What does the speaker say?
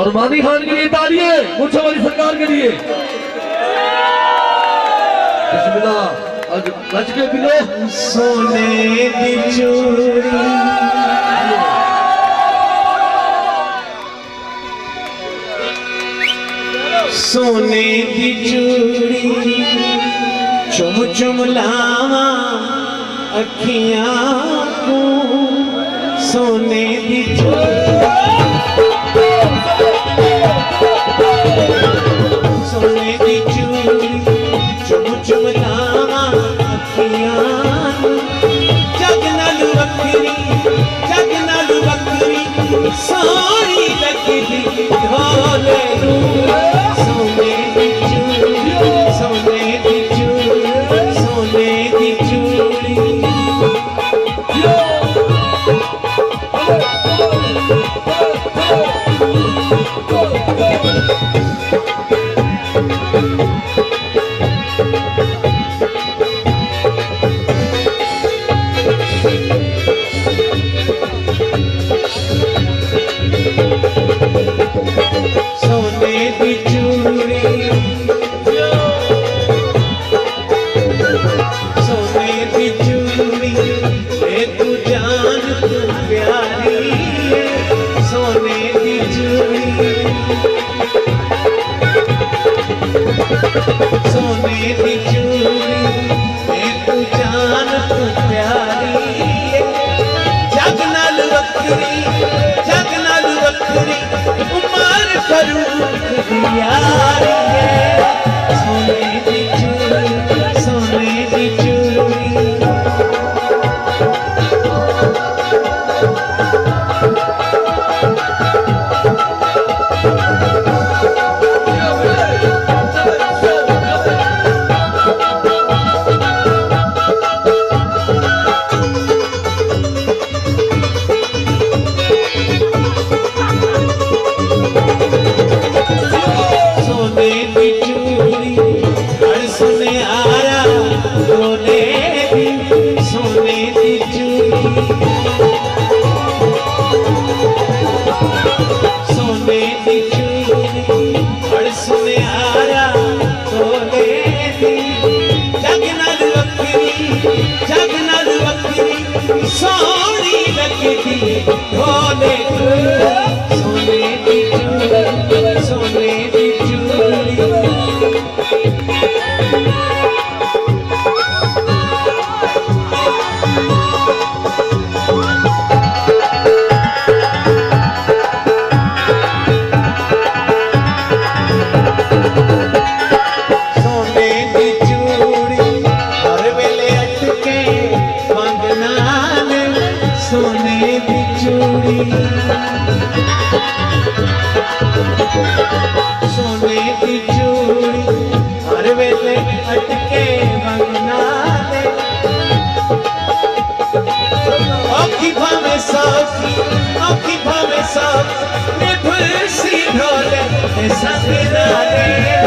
और मानी खान के लिए तालिए, मुझे वाली सरकार के लिए। बिस्मिल्लाह, आज रच के पिलो। सोने दी चूड़ी सोने दी चूड़ी चुम चुम लावा अखियां को सोने दी सोने दी चूड़ी चुम चुम लावा अखियां जग नाल बकरी सोनी लगदी ढोले सोने दी चूड़ी सोने दी चूड़ी सोने दी चूड़ी सोने दी चूड़ी सोने दी चूड़ी ए तू जान तू प्यारी है सोने दी चूड़ी सोने दी चूड़ी ए तू जान तू प्यारी है जग नाल बकरी उमर फरूक यारी है सोने दी चूड़ी सोने दी चूड़ी सोनी लगदी ढोले सोने दी चूड़ी सोने दी चूड़ी सोने दी चूड़ी हर वेले अटके मंगना सोने दी चूड़ी सोने दी चूड़ी हर वेले अटके मंगना दे औखी भावे सौखी ने फुलसी ढोले संग राले